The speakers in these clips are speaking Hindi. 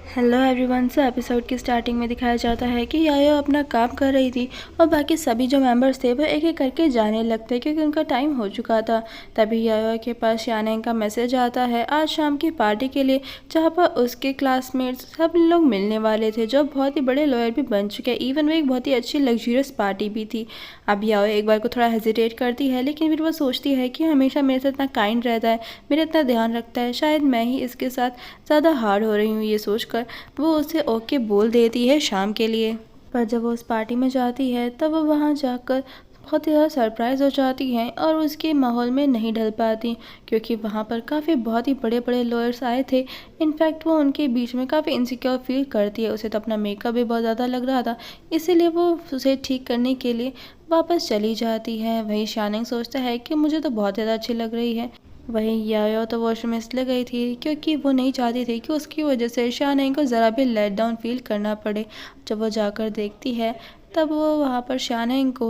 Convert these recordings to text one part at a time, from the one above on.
Hello everyone. सो एपिसोड की स्टार्टिंग में दिखाया जाता है कि यायो अपना काम कर रही थी और बाकी सभी जो मेंबर्स थे वो एक एक करके जाने लगते क्योंकि उनका टाइम हो चुका था। तभी यायो के पास शानेंग का मैसेज आता है आज शाम की पार्टी के लिए, जहाँ पर उसके क्लासमेट्स सब लोग मिलने वाले थे जो बहुत ही बड़े लॉयर भी बन चुके हैं। इवन वो एक बहुत ही अच्छी लग्जरियस पार्टी भी थी। अब यायो एक बार को थोड़ा हेजिटेट करती है, लेकिन फिर वो सोचती है कि हमेशा मेरे साथ इतना काइंड रहता है, मेरा इतना ध्यान रखता है, शायद मैं ही इसके साथ ज़्यादा हार्ड हो रही हूँ। ये सोचकर वो उसे ओके बोल देती है शाम के लिए। पर जब वो उस पार्टी में जाती है तब वो वहाँ जाकर बहुत ही ज़्यादा सरप्राइज़ हो जाती हैं और उसके माहौल में नहीं ढल पाती, क्योंकि वहाँ पर काफ़ी बहुत ही बड़े बड़े लॉयर्स आए थे। इनफैक्ट वो उनके बीच में काफ़ी इनसिक्योर फील करती है। उसे तो अपना मेकअप भी बहुत ज़्यादा लग रहा था, इसीलिए वो उसे ठीक करने के लिए वापस चली जाती है। वहीं शानिंग सोचता है कि मुझे तो बहुत ज़्यादा अच्छी लग रही है। वहीं यायो तो वॉशरूम में इसलिए गई थी क्योंकि वो नहीं चाहती थी कि उसकी वजह से शानेंग को ज़रा भी लेट डाउन फील करना पड़े। जब वो जाकर देखती है तब वो वहाँ पर शानेंग को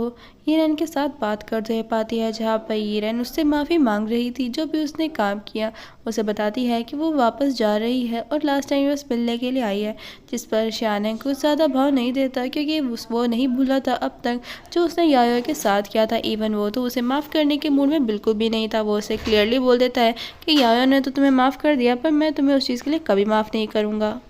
यीरेन के साथ बात करते पाती है, जहाँ पर यीरेन उससे माफ़ी मांग रही थी जो भी उसने काम किया। उसे बताती है कि वो वापस जा रही है और लास्ट टाइम बस मिलने के लिए आई है, जिस पर शानेंग कुछ ज़्यादा भाव नहीं देता क्योंकि वो नहीं भूला था अब तक जो उसने यायो के साथ किया था। इवन वो तो उसे माफ़ करने के मूड में बिल्कुल भी नहीं था। वो उसे क्लियरली बोल देता है कि यायो ने तो तुम्हें माफ़ कर दिया, पर मैं तुम्हें उस चीज़ के लिए कभी माफ़ नहीं करूँगा।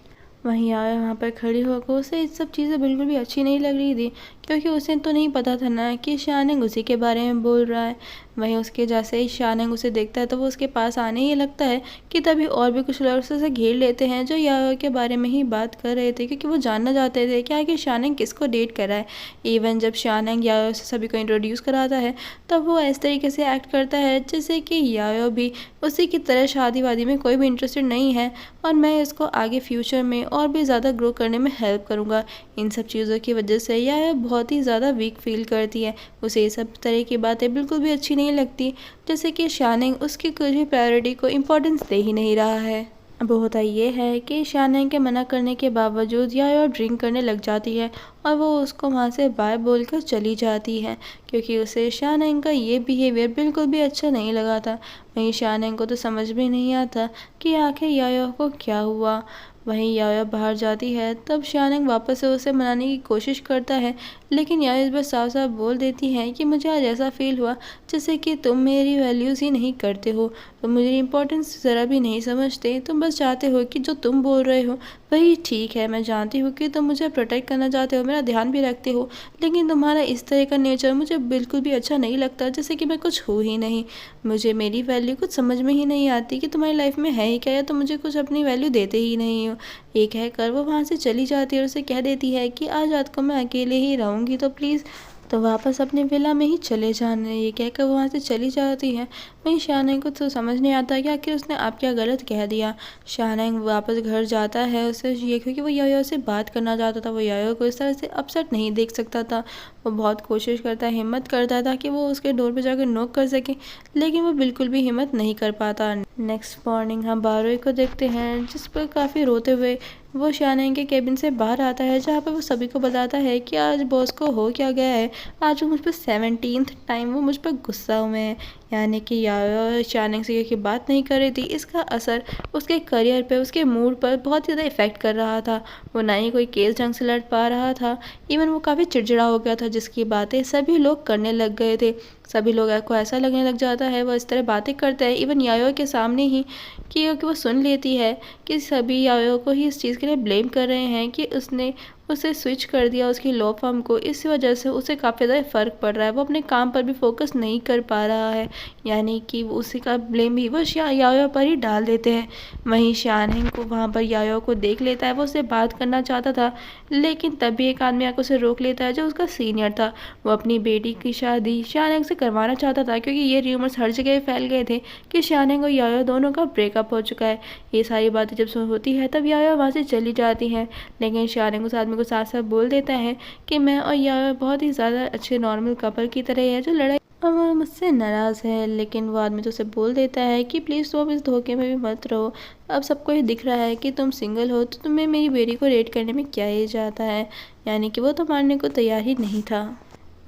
वहीं आया वहाँ पर खड़ी होकर उसे ये सब चीज़ें बिल्कुल भी अच्छी नहीं लग रही थी, क्योंकि उसे तो नहीं पता था ना कि शानेंग उसी के बारे में बोल रहा है। वहीं उसके जैसे ही शानेंग उसे देखता है तो वो उसके पास आने ही लगता है कि तभी और भी कुछ लोग उसे घेर लेते हैं जो याओ के बारे में ही बात कर रहे थे, क्योंकि वो जानना चाहते थे कि आखिर शानेंग किसको डेट कर रहा है। इवन जब शानेंग याओ से सभी को इंट्रोड्यूस कराता है तब वो इस तरीके से एक्ट करता है जैसे कि याओ भी उसी की तरह शादी वादी में कोई भी इंटरेस्टेड नहीं है और मैं इसको आगे फ्यूचर में और भी ज़्यादा ग्रो करने में हेल्प करूँगा। इन सब चीज़ों की वजह से यह बहुत ही ज़्यादा वीक फील करती है। उसे ये सब तरह की बातें बिल्कुल भी अच्छी नहीं लगती, जैसे कि शानेंग उसकी कुछ भी प्रायोरिटी को इम्पोर्टेंस दे ही नहीं रहा है। अब होता ये है कि शानेंग के मना करने के बावजूद यायो ड्रिंक करने लग जाती है और वो उसको वहाँ से बाय बोलकर चली जाती है, क्योंकि उसे शानेंग का ये बिहेवियर बिल्कुल भी अच्छा नहीं लगा था। वहीं शानेंग को तो समझ भी नहीं आता कि आखिर यायो को क्या हुआ। वहीं यायो बाहर जाती है तब शानेंग वापस से उसे मनाने की कोशिश करता है, लेकिन यायो इस बार साफ साफ बोल देती है कि मुझे आज ऐसा फील हुआ जैसे कि तुम मेरी वैल्यूज़ ही नहीं करते हो, तुम मेरी इंपॉर्टेंस ज़रा भी नहीं समझते, तुम बस चाहते हो कि जो तुम बोल रहे हो वही ठीक है। मैं जानती हूँ कि तुम मुझे प्रोटेक्ट करना चाहते हो, मेरा ध्यान भी रखते हो, लेकिन तुम्हारा इस तरह का नेचर मुझे बिल्कुल भी अच्छा नहीं लगता, जैसे कि मैं कुछ हूँ ही नहीं। मुझे मेरी वैल्यू कुछ समझ में ही नहीं आती कि तुम्हारी लाइफ में है ही क्या, या तुम मुझे कुछ अपनी वैल्यू देते ही नहीं हो। ये कहकर वो वहाँ से चली जाती है और उसे कह देती है कि आज रात को मैं अकेले ही रहूँगी, तो प्लीज़ तो वापस अपने विला में ही चले जाना। ये कहकर वो वहाँ से चली जाती है। वहीं शानेंग को तो समझ नहीं आता कि आखिर उसने आप क्या गलत कह दिया। शानेंग वापस घर जाता है उसे ये क्योंकि वो यायो से बात करना चाहता था। वो यायो को इस तरह से अपसेट नहीं देख सकता था। वो बहुत कोशिश करता है, हिम्मत करता था कि वो उसके डोर पे जाकर नॉक कर सके, लेकिन वो बिल्कुल भी हिम्मत नहीं कर पाता। नेक्स्ट मॉर्निंग हम बारोई को देखते हैं, जिस पर काफ़ी रोते हुए वो शानेंग के केबिन से बाहर आता है, जहाँ पर वो सभी को बताता है कि आज बॉस को हो क्या गया है। आज वो मुझ पर 17th टाइम वो मुझ पर गुस्सा हुए हैं, यानी कि यार शानेंग से की बात नहीं कर रही थी। इसका असर उसके करियर पे, उसके मूड पर बहुत ज़्यादा इफेक्ट कर रहा था। वो ना ही कोई केस ढंग से लड़ पा रहा था, इवन वो काफ़ी चिड़चिड़ा हो गया था, जिसकी बातें सभी लोग करने लग गए थे। सभी लोग को ऐसा लगने लग जाता है वो इस तरह बातें करते हैं, इवन यायो के सामने ही, कि वो सुन लेती है कि सभी यायो को ही इस चीज़ के लिए ब्लेम कर रहे हैं कि उसने उसे स्विच कर दिया उसकी लॉ फर्म को। इस वजह से उसे काफ़ी ज़्यादा फ़र्क पड़ रहा है, वो अपने काम पर भी फोकस नहीं कर पा रहा है, यानी कि उसी का ब्लेम भी वो यायो पर ही डाल देते हैं। वहीं शानेंग को वहाँ पर यायो को देख लेता है, वो उससे बात करना चाहता था, लेकिन तभी एक आदमी आकर उसे रोक लेता है जो उसका सीनियर था। वो अपनी बेटी की शादी शानेंग से करवाना चाहता था, क्योंकि ये र्यूमर्स हर जगह फैल गए थे कि शानेंग और यायो दोनों का ब्रेकअप हो चुका है। ये सारी बातें जब होती है तब यायो वहाँ से चली जाती हैं, लेकिन शानेंग उस आदमी को साथ साथ बोल देता है कि मैं और यायो बहुत ही ज़्यादा अच्छे नॉर्मल कपल की तरह है जो लड़ाई और वो मुझसे नाराज़ है। लेकिन वो आदमी तो उसे बोल देता है कि प्लीज़ तुम इस धोखे में भी मत रहो, अब सबको ये दिख रहा है कि तुम सिंगल हो, तो तुम्हें मेरी बेटी को रेट करने में क्या ही जाता है, यानी कि वो तो मानने को तैयार ही नहीं था।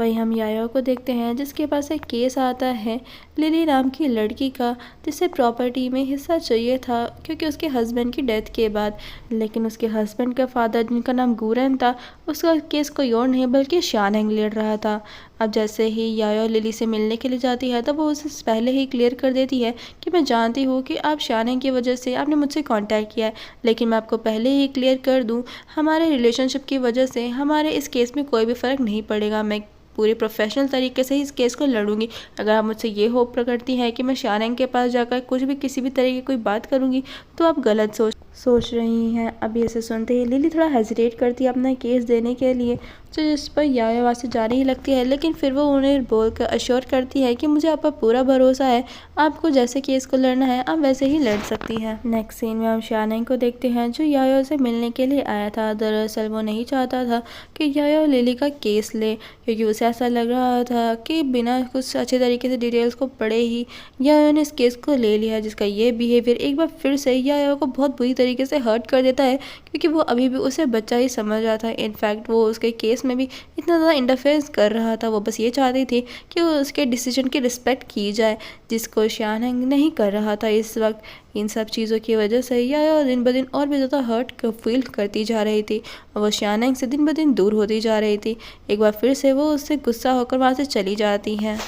वहीं हम याया को देखते हैं जिसके पास एक केस आता है लिली नाम की लड़की का, जिसे प्रॉपर्टी में हिस्सा चाहिए था क्योंकि उसके हस्बैंड की डेथ के बाद। लेकिन उसके हस्बैंड का फादर जिनका नाम गुरन था, उसका केस कोई और नहीं बल्कि शानंग लड़ रहा था। अब जैसे ही याया लिली से मिलने के लिए जाती है तब वो उसे पहले ही क्लियर कर देती है कि मैं जानती हूँ कि आप शानंग की वजह से आपने मुझसे कांटेक्ट किया है, लेकिन मैं आपको पहले ही क्लियर कर दूँ, हमारे रिलेशनशिप की वजह से हमारे इस केस में कोई भी फ़र्क नहीं पड़ेगा। मैं पूरे प्रोफेशनल तरीके से ही इस केस को लड़ूंगी। अगर आप मुझसे ये होप करती हैं कि मैं शानंग के पास जाकर कुछ भी किसी भी तरह की कोई बात करूंगी तो आप गलत सोच रही हैं। अभी इसे सुनते ही लिली थोड़ा हेजिटेट करती है अपना केस देने के लिए, तो जिस पर याया वहाँ से जाने ही लगती है, लेकिन फिर वो उन्हें बोलकर अश्योर करती है कि मुझे आप पर पूरा भरोसा है, आपको जैसे केस को लड़ना है आप वैसे ही लड़ सकती हैं। नेक्स्ट सीन में हम शानंग को देखते हैं जो याया से मिलने के लिए आया था। दरअसल वो नहीं चाहता था कि याया लिली का केस ले, क्योंकि उसे ऐसा लग रहा था कि बिना कुछ अच्छे तरीके से डिटेल्स को पढ़े ही याया ने इस केस को ले लिया, जिसका ये बिहेवियर एक बार फिर से याया को बहुत बुरी तरीके से हर्ट कर देता है, क्योंकि वो अभी भी उसे बच्चा ही समझ रहा था। इनफैक्ट वो उसके केस में भी इतना ज़्यादा इंटरफेयर कर रहा था। वो बस ये चाहती थी कि वो उसके डिसीजन की रिस्पेक्ट की जाए, जिसको शानंग नहीं कर रहा था इस वक्त। इन सब चीज़ों की वजह से याया दिन ब दिन और भी ज़्यादा हर्ट फील करती जा रही थी और वो शानंग से दिन ब दिन दूर होती जा रही थी। एक बार फिर से वो उससे गुस्सा होकर वहाँ से चली जाती हैं।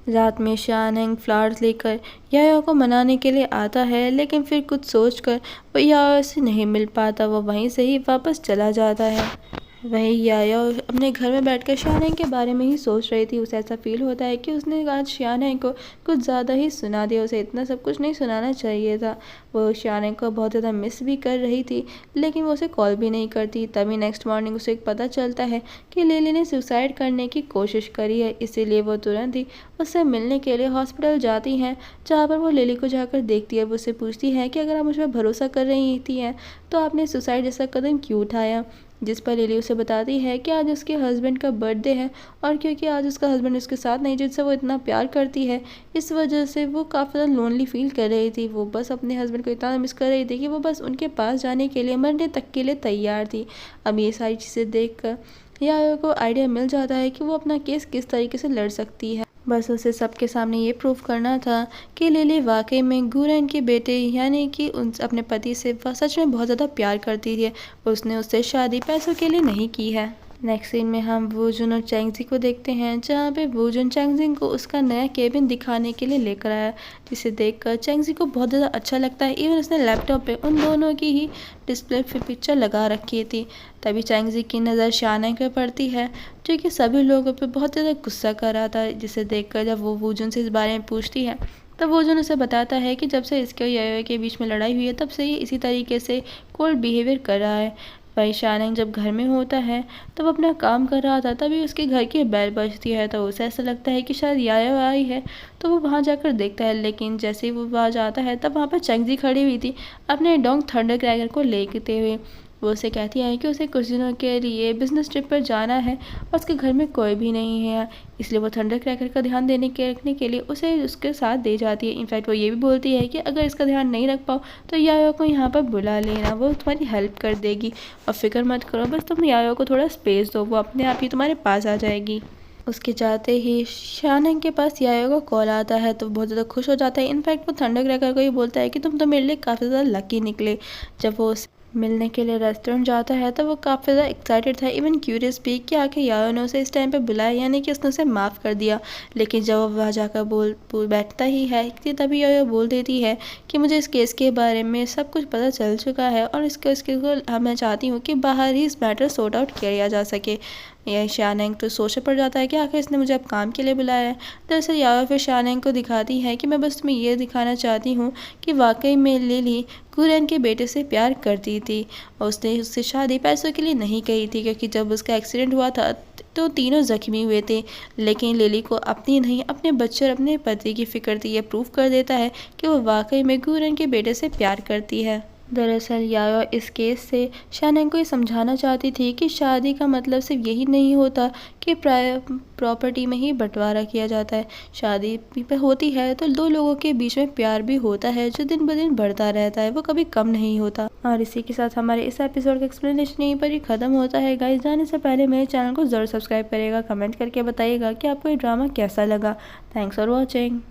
रात में शानंग फ्लावर्स लेकर याया को मनाने के लिए आता है, लेकिन फिर कुछ सोचकर वो याया से नहीं मिल पाता। वो वहीं से ही वापस चला जाता है। वहीं याया अपने घर में बैठकर शानंग के बारे में ही सोच रही थी। उसे ऐसा फील होता है कि उसने आज शानंग को कुछ ज़्यादा ही सुना दिया, उसे इतना सब कुछ नहीं सुनाना चाहिए था। वो शानंग को बहुत ज़्यादा मिस भी कर रही थी, लेकिन वो उसे कॉल भी नहीं करती। तभी नेक्स्ट मॉर्निंग उसे पता चलता है कि लिली ने सुसाइड करने की कोशिश करी है, इसीलिए वो तुरंत ही उससे मिलने के लिए हॉस्पिटल जाती हैं, जहाँ पर वो लिली को जाकर देखती है। वो उससे पूछती है कि अगर आप मुझ पर भरोसा कर रही थी हैं तो आपने सुसाइड जैसा कदम क्यों उठाया, जिस पर लिली उसे बताती है कि आज उसके हस्बैंड का बर्थडे है और क्योंकि आज उसका हस्बैंड उसके साथ नहीं जिससे वो इतना प्यार करती है, इस वजह से वो काफ़ी ज़्यादा लोनली फील कर रही थी। वो बस अपने हस्बैंड को इतना मिस कर रही थी कि वो बस उनके पास जाने के लिए मरने तक के लिए तैयार थी। अब ये सारी चीज़ें देख कर याया को आइडिया मिल जाता है कि वो अपना केस किस तरीके से लड़ सकती है। बस उसे सबके सामने ये प्रूव करना था कि लिली वाकई में गुरन के बेटे यानी कि उन अपने पति से सच में बहुत ज़्यादा प्यार करती है। उसने उससे शादी पैसों के लिए नहीं की है। नेक्स्ट सीन में हम वूजुन और चैंगजी को देखते हैं, जहाँ पे वूजुन चैंगजी को उसका नया केबिन दिखाने के लिए लेकर आया, जिसे देखकर चैंगजी को बहुत ज़्यादा अच्छा लगता है। इवन उसने लैपटॉप पे उन दोनों की ही डिस्प्ले पे पिक्चर लगा रखी थी। तभी चैंगजी की नज़र शानंग पे पड़ती है, जो कि सभी लोगों पे बहुत ज़्यादा गुस्सा कर रहा था, जिसे देखकर जब वो वूजुन से इस बारे में पूछती है तब वूजुन उसे बताता है कि जब से इसके और याया के बीच में लड़ाई हुई है तब से ये इसी तरीके से कोल्ड बिहेवियर कर रहा है। वही शानंग जब घर में होता है तब अपना काम कर रहा था, तभी उसके घर की बेल बजती है तो उसे ऐसा लगता है कि शायद याया आई है, तो वो वहाँ जाकर देखता है। लेकिन जैसे ही वो वहाँ जाता है तब वहाँ पर चैंगजी खड़ी हुई थी अपने डोंग थंडर क्रैकर को लेते हुए। वो उसे कहती है कि उसे कुछ दिनों के लिए बिजनेस ट्रिप पर जाना है और उसके घर में कोई भी नहीं है, इसलिए वो थंडर क्रैकर का ध्यान रखने के लिए उसे उसके साथ दे जाती है। इनफैक्ट वो ये भी बोलती है कि अगर इसका ध्यान नहीं रख पाओ तो याया को यहाँ पर बुला लेना, वो तुम्हारी हेल्प कर देगी और फिक्र मत करो, बस तुम याया को थोड़ा स्पेस दो, वो अपने आप ही तुम्हारे पास आ जाएगी। उसके जाते ही शानंग के पास याया को कॉल आता है तो बहुत ज़्यादा खुश हो जाता है। इनफैक्ट वो थंडर क्रैकर को ही बोलता है कि तुम तो मेरे लिए काफ़ी ज़्यादा लकी निकले। जब वो मिलने के लिए रेस्टोरेंट जाता है तो वो काफ़ी ज़्यादा एक्साइटेड था, इवन क्यूरियस भी कि आखिर याया ने उसे इस टाइम पे बुलाया, यानी कि उसने उसे माफ़ कर दिया। लेकिन जब वो वहाँ जाकर बैठता ही है कि तभी याया बोल देती है कि मुझे इस केस के बारे में सब कुछ पता चल चुका है और इस केस को मैं चाहती हूँ कि बाहर ही इस मैटर सॉर्ट आउट किया जा सके। यह शानंग तो सोच पड़ जाता है कि आखिर इसने मुझे अब काम के लिए बुलाया है। दरअसल याया फिर शानंग को दिखाती है कि मैं बस तुम्हें ये दिखाना चाहती हूँ कि वाकई में लिली गुरन के बेटे से प्यार करती थी और उसने उससे शादी पैसों के लिए नहीं कही थी, क्योंकि जब उसका एक्सीडेंट हुआ था तो तीनों जख्मी हुए थे। लेकिन लिली को अपनी नहीं अपने बच्चे और अपने पति की फिक्र थी। यह प्रूव कर देता है कि वो वाकई में गुरन के बेटे से प्यार करती है। दरअसल यायो इस केस से शानंग को ये समझाना चाहती थी कि शादी का मतलब सिर्फ यही नहीं होता कि प्रॉपर्टी में ही बंटवारा किया जाता है। शादी भी पे होती है तो दो लोगों के बीच में प्यार भी होता है जो दिन ब दिन बढ़ता रहता है, वो कभी कम नहीं होता। और इसी के साथ हमारे इस एपिसोड का एक्सप्लेनेशन यहीं पर ही खत्म होता है। गाइस, जाने से पहले मेरे चैनल को जरूर सब्सक्राइब करिएगा, कमेंट करके बताइएगा कि आपको ये ड्रामा कैसा लगा। Thanks for watching.